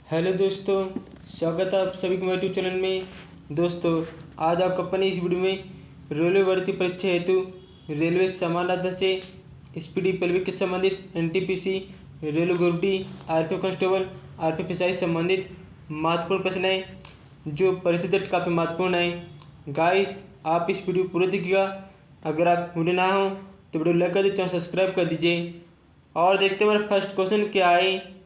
Hello दोस्तों, स्वागत है आप सभी को मेरे यूट्यूब चैनल में। दोस्तों, आज आपको अपनी इस वीडियो में रेलवे भर्ती परीक्षा हेतु रेलवे समानार्थन से स्पीडी पल्वी के संबंधित NTPC, railway group D, RPF constable, RPF SI संबंधित महत्वपूर्ण प्रश्न है जो परीक्षा काफ़ी महत्वपूर्ण है। गाइस, आप इस वीडियो पूरा देखिएगा। अगर आप वीडियो ना हो तो वीडियो लाइक कर दीजिए, चैनल सब्सक्राइब कर दीजिए। और देखते हैं हमारा फर्स्ट क्वेश्चन क्या है।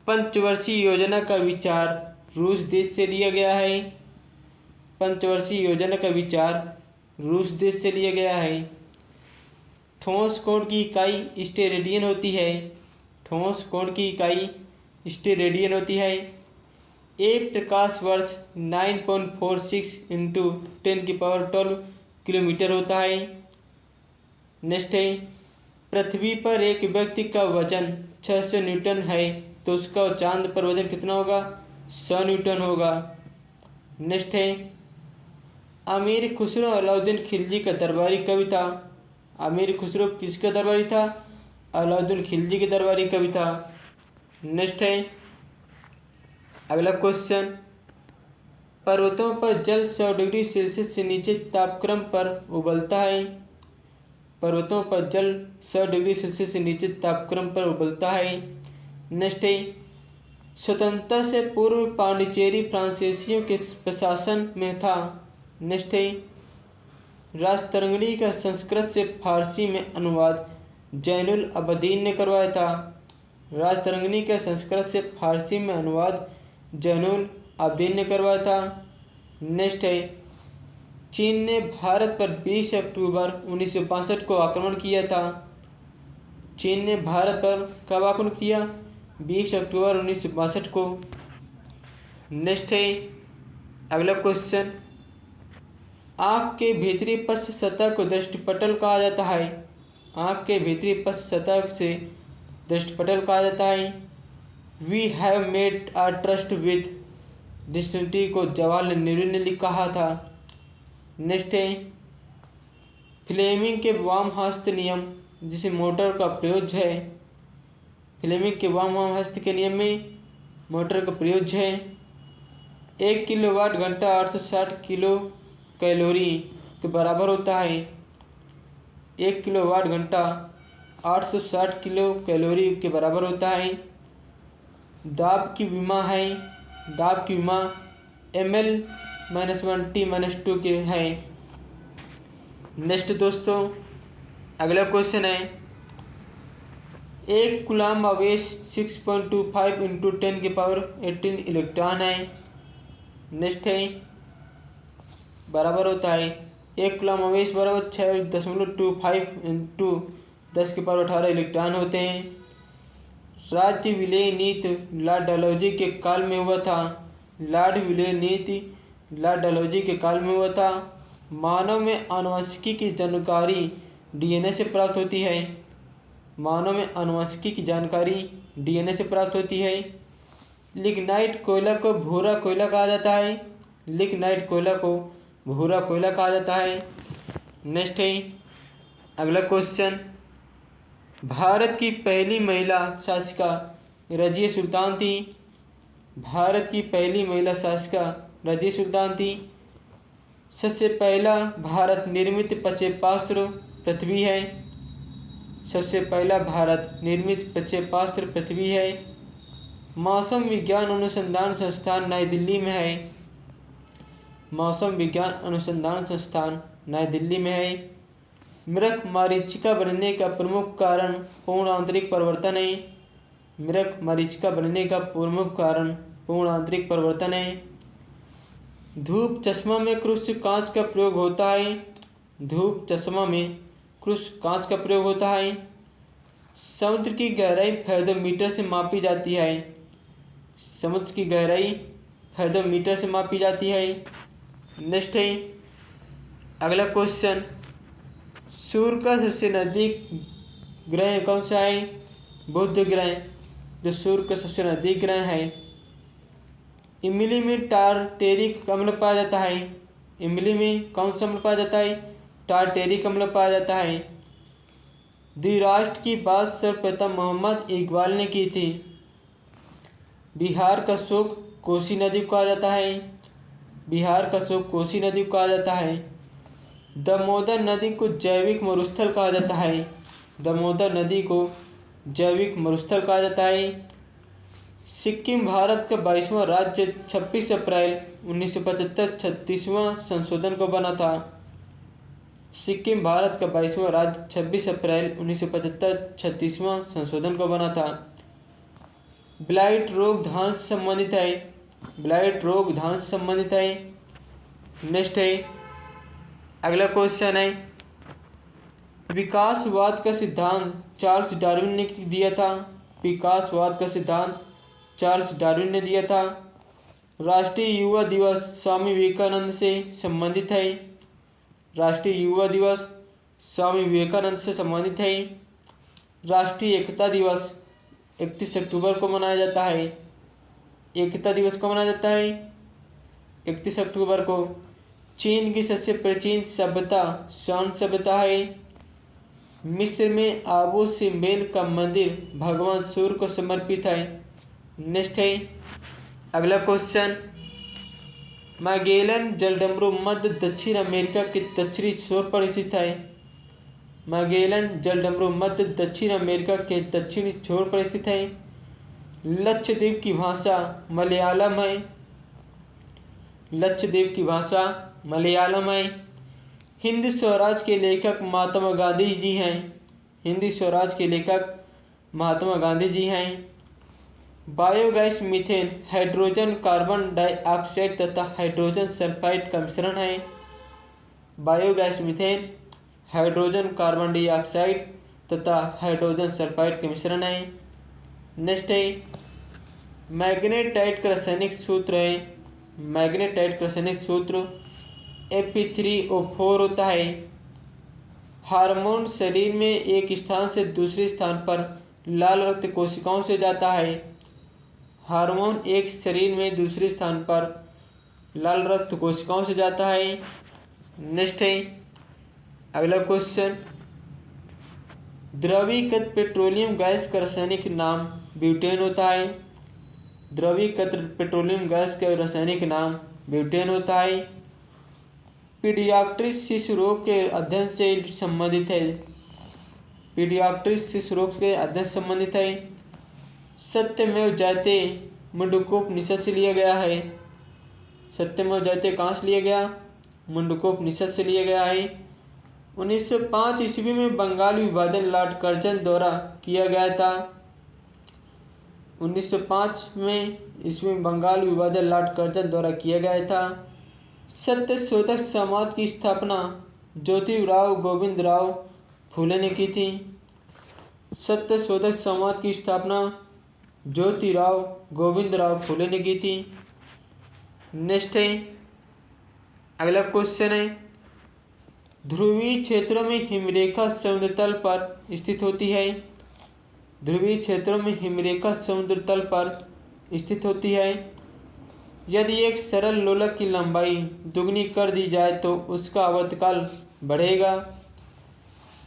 पंचवर्षीय योजना का विचार रूस देश से लिया गया है। पंचवर्षीय योजना का विचार रूस देश से लिया गया है। ठोस कोण की इकाई स्टेरेडियन होती है। ठोस कोण की इकाई स्टेरेडियन होती है। एक प्रकाश वर्ष 9.46 इंटू 10⁻12 किलोमीटर होता है। नेक्स्ट है, पृथ्वी पर एक व्यक्ति का वजन 600 न्यूटन है तो उसका चांद पर वजन कितना होगा? 100 न्यूटन होगा। नेक्स्ट है, अमीर खुसरो अलाउद्दीन खिलजी का दरबारी कवि था। अमीर खुसरो किसका दरबारी था? अलाउद्दीन खिलजी के दरबारी कवि था। नेक्स्ट है, अगला क्वेश्चन, पर्वतों पर जल 100 डिग्री सेल्सियस से नीचे तापक्रम पर उबलता है। पर्वतों पर जल 100 डिग्री सेल्सियस से नीचे तापक्रम पर उबलता है। नेक्स्ट है, स्वतंत्रता से पूर्व पांडिचेरी फ्रांसीसियों के प्रशासन में था। नेक्स्ट है, राजतरंगिणी का संस्कृत से फारसी में अनुवाद जैनुल अबदीन ने करवाया था। राजतरंगिणी का संस्कृत से फारसी में अनुवाद जैनुल अबदीन ने करवाया था। नेक्स्ट है, चीन ने भारत पर 20 अक्टूबर 1962 को आक्रमण किया था। चीन ने भारत पर कब आक्रमण किया? 20 अक्टूबर 1962 को। नेक्स्ट है, अगला क्वेश्चन, आँख के भीतरी पश्च सतह को दृष्टिपटल कहा जाता है। आँख के भीतरी पश्च सतह से दृष्टिपटल कहा जाता है। We have made a tryst with destiny को जवाहरलाल नेहरू ने कहा था। नेक्स्ट है, फ्लेमिंग के वाम हस्त नियम जिसे मोटर का प्रयोग है। फ्लेमिंग के वाम हस्त के नियम में मोटर का प्रयोग है। 1 किलोवाट घंटा 860 किलो कैलोरी के बराबर होता है। 1 किलोवाट घंटा 860 किलो कैलोरी के बराबर होता है। दाब की विमा है। दाब की विमा ml-1T-2 के है। नेक्स्ट दोस्तों, अगला क्वेश्चन है, एक कूलाम आवेश 6.25 इंटू 10⁻18 इलेक्ट्रॉन है। नेक्स्ट है, बराबर होता है, एक कूलाम आवेश बराबर 6.25 इंटू 10⁻18 इलेक्ट्रॉन होते हैं। राज्य विलय नीति लॉर्ड डलहौजी के काल में हुआ था। लॉर्ड विलय नीति लॉर्ड डलहौजी के काल में हुआ था। मानव में आनुवंशिकी की जानकारी डीएनए से प्राप्त होती है। मानव में आनुवंशिकी की जानकारी डीएनए से प्राप्त होती है। लिग्नाइट कोयला को भूरा कोयला कहा जाता है। लिग्नाइट कोयला को भूरा कोयला कहा जाता है। नेक्स्ट है, अगला क्वेश्चन, भारत की पहली महिला शासिका रजिया सुल्तान थी। भारत की पहली महिला शासिका रजिया सुल्तान थी। सबसे पहला भारत निर्मित प्रक्षेपास्त्र पृथ्वी है। सबसे पहला भारत निर्मित प्रक्षेपास्त्र पृथ्वी है। मौसम विज्ञान अनुसंधान संस्थान नई दिल्ली में है। मौसम विज्ञान अनुसंधान संस्थान नई दिल्ली में है। मृग मरीचिका बनने का प्रमुख कारण पूर्ण आंतरिक परिवर्तन है। मृग मरीचिका बनने का प्रमुख कारण पूर्ण आंतरिक परिवर्तन है। धूप चश्मा में कृष्ण कांच का प्रयोग होता है। धूप चश्मा में कृष्ण कांच का प्रयोग होता है। समुद्र की गहराई फैथोमीटर से मापी जाती है। समुद्र की गहराई फैथोमीटर से मापी जाती है। नेक्स्ट है, अगला क्वेश्चन, सूर्य का सबसे नज़दीक ग्रह कौन सा है? बुध ग्रह, जो सूर्य का सबसे नज़दीक ग्रह है। इमली में टारटेरिक अम्ल पाया जाता है। इमली में कौन सा अम्ल पाया जाता है? टारटेरिक अम्ल पाया जाता है। द्विराष्ट्र की बात सर्वप्रथम मोहम्मद इकबाल ने की थी। बिहार का शोक कोसी नदी को कहा जाता है। बिहार का शोक कोसी नदी को कहा जाता है। दामोदर नदी को जैविक मरुस्थल कहा जाता है। दामोदर नदी को जैविक मरुस्थल कहा जाता है। सिक्किम भारत का 22वां राज्य 26 अप्रैल 1975 36वां संशोधन को बना था। सिक्किम भारत का 22वां राज्य 26 अप्रैल 1975 36वां संशोधन को बना था। ब्लाइट रोग धान से संबंधित है। ब्लाइट रोग धान से संबंधित है। नेक्स्ट है, अगला क्वेश्चन है, विकासवाद का सिद्धांत चार्ल्स डार्विन ने दिया था। विकासवाद का सिद्धांत चार्ल्स डार्विन ने दिया था। राष्ट्रीय युवा दिवस स्वामी विवेकानंद से संबंधित है। राष्ट्रीय युवा दिवस स्वामी विवेकानंद से संबंधित है। राष्ट्रीय एकता दिवस 31 अक्टूबर को मनाया जाता है। एकता दिवस को मनाया जाता है 31 अक्टूबर को। चीन की सबसे प्राचीन सभ्यता शान सभ्यता है। मिस्र में आबू सिम्बेल का मंदिर भगवान सूर्य को समर्पित है। नेक्स्ट है, अगला क्वेश्चन, मैगेलन जलडमरू मध्य दक्षिण अमेरिका के दक्षिणी छोर पर स्थित है। मैगेलन जलडमरू मध्य दक्षिण अमेरिका के दक्षिणी छोर पर स्थित है। लक्षद्वीप की भाषा मलयालम है। लक्षद्वीप की भाषा मलयालम है। हिंद स्वराज के लेखक महात्मा गांधी जी हैं। हिंदी स्वराज के लेखक महात्मा गांधी जी हैं। Biogas methane hydrogen carbon dioxide तथा हाइड्रोजन सल्फाइड का मिश्रण है। Biogas methane hydrogen carbon dioxide तथा हाइड्रोजन सल्फाइड का मिश्रण है। नेक्स्ट है, मैग्नेटाइट का रासायनिक सूत्र है। मैग्नेटाइट का रासायनिक सूत्र Fe3O4 होता है। हार्मोन शरीर में एक स्थान से दूसरे स्थान पर लाल रक्त कोशिकाओं से जाता है। हार्मोन एक शरीर में दूसरे स्थान पर लाल रक्त कोशिकाओं से जाता है। नेक्स्ट है, अगला क्वेश्चन, द्रवीकृत पेट्रोलियम गैस का रासायनिक नाम ब्यूटेन होता है। द्रवीकृत पेट्रोलियम गैस का रासायनिक नाम ब्यूटेन होता है। पीडियाट्रिक्स शिशु रोग के अध्ययन से संबंधित है। पीडियाट्रिक्स शिशु रोग के अध्ययन से संबंधित है। सत्यमेव जयते मुंडकोपनिषद से लिया गया है। सत्यमेव जयते कहाँ से लिया गया? मुंडकोपनिषद से लिया गया है। 1905 ईस्वी में बंगाल विभाजन लॉर्ड कर्जन द्वारा किया गया था। 1905 में इसमें बंगाल विभाजन लॉर्ड कर्जन द्वारा किया गया था। सत्यशोधक समाज की स्थापना ज्योतिराव गोविंदराव फूले ने की थी। सत्यशोधक समाज की स्थापना ज्योतिराव गोविंदराव फूले ने की थी। नेक्स्ट है, अगला क्वेश्चन है, ध्रुवीय क्षेत्रों में हिमरेखा समुद्र तल पर स्थित होती है। ध्रुवीय क्षेत्रों में हिमरेखा समुद्र तल पर स्थित होती है। यदि एक सरल लोलक की लंबाई दुगनी कर दी जाए तो उसका आवर्तकाल बढ़ेगा।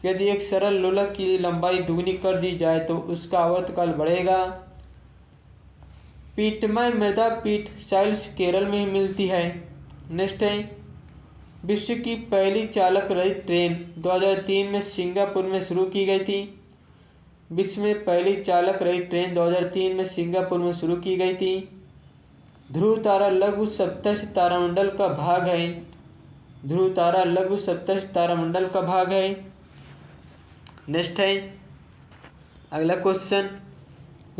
यदि एक सरल लोलक की लंबाई दुगनी कर दी जाए तो उसका आवर्तकाल बढ़ेगा। पीठमय मृदा पीठ साइल्स केरल में मिलती है। नेक्स्ट है, विश्व की पहली चालक रहित ट्रेन 2003 में सिंगापुर में शुरू की गई थी। विश्व में पहली चालक रहित ट्रेन 2003 में सिंगापुर में शुरू की गई थी। ध्रुव तारा लघु सप्तर्षि तारामंडल का भाग है। ध्रुव तारा लघु सप्तर्षि तारामंडल का भाग है। नेक्स्ट है, अगला क्वेश्चन,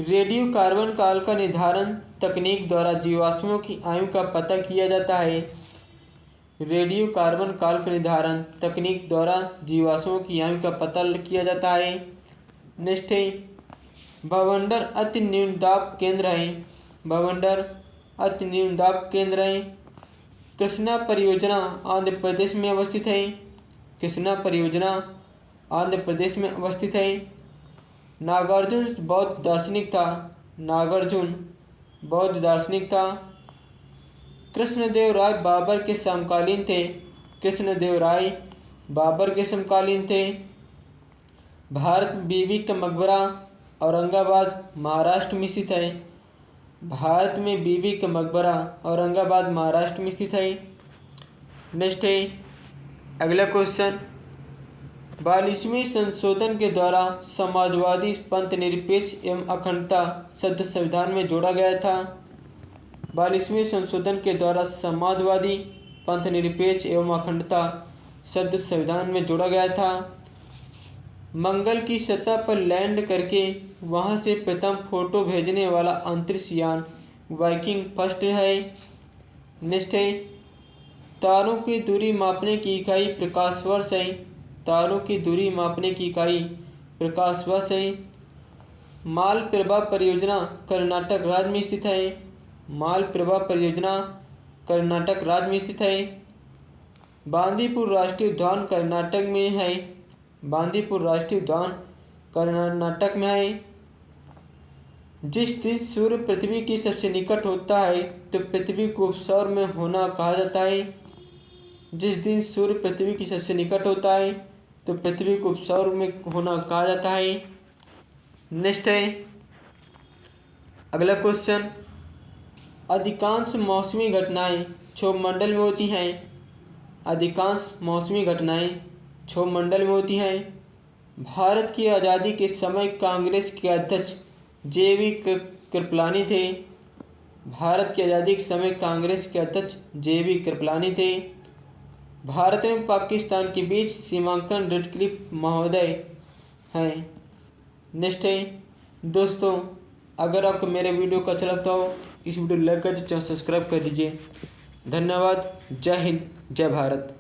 रेडियो कार्बन काल का निर्धारण तकनीक द्वारा जीवाश्मों की आयु का पता किया जाता है। रेडियो कार्बन काल का निर्धारण तकनीक द्वारा जीवाश्मों की आयु का पता किया जाता है। नेक्स्ट है, भावंडर अति न्यून दाब केंद्र है। भावंडर अति न्यून दाब केंद्र है। कृष्णा परियोजना आंध्र प्रदेश में अवस्थित है। कृष्णा परियोजना आंध्र प्रदेश में अवस्थित है। नागार्जुन बौद्ध दार्शनिक था। नागार्जुन बौद्ध दार्शनिक था। कृष्णदेव राय बाबर के समकालीन थे। कृष्णदेव राय बाबर के समकालीन थे। भारत बीबी का मकबरा औरंगाबाद महाराष्ट्र में स्थित है। भारत में बीबी का मकबरा औरंगाबाद महाराष्ट्र में स्थित है। नेक्स्ट है अगला क्वेश्चन, 42वें संशोधन के द्वारा समाजवादी पंथ निरपेक्ष एवं अखंडता शब्द संविधान में जोड़ा गया था। 42वें संशोधन के द्वारा समाजवादी पंथ निरपेक्ष एवं अखंडता शब्द संविधान में जोड़ा गया था। मंगल की सतह पर लैंड करके वहां से प्रथम फोटो भेजने वाला अंतरिक्ष यान वाइकिंग फर्स्ट है। नेक्स्ट है तारों की दूरी मापने की इकाई प्रकाश वर्ष है। तारों की दूरी मापने की इकाई प्रकाश वर्ष है। मालप्रभा परियोजना कर्नाटक राज्य में स्थित है। मालप्रभा परियोजना कर्नाटक राज्य में स्थित है। बांदीपुर राष्ट्रीय उद्यान कर्नाटक में है। बांदीपुर राष्ट्रीय उद्यान कर्नाटक में है। जिस दिन सूर्य पृथ्वी के सबसे निकट होता है तो पृथ्वी को उपसौर में होना कहा जाता है। जिस दिन सूर्य पृथ्वी के सबसे निकट होता है तो पृथ्वी को उपसौर में होना कहा जाता है। नेक्स्ट है अगला क्वेश्चन, अधिकांश मौसमी घटनाएं क्षोभमंडल में होती हैं। अधिकांश मौसमी घटनाएं क्षोभमंडल में होती हैं। भारत की आज़ादी के समय कांग्रेस के अध्यक्ष जे.वी. कृपलानी थे। भारत की आज़ादी के समय कांग्रेस के अध्यक्ष जे.वी. कृपलानी थे। भारत एवं पाकिस्तान के बीच सीमांकन रेडक्लिफ महोदय हैं। नेक्स्ट है दोस्तों, अगर आपको मेरे वीडियो को अच्छा लगता हो इस वीडियो को लाइक कर दीजिए, चैनल सब्सक्राइब कर दीजिए। धन्यवाद। जय हिंद, जय भारत।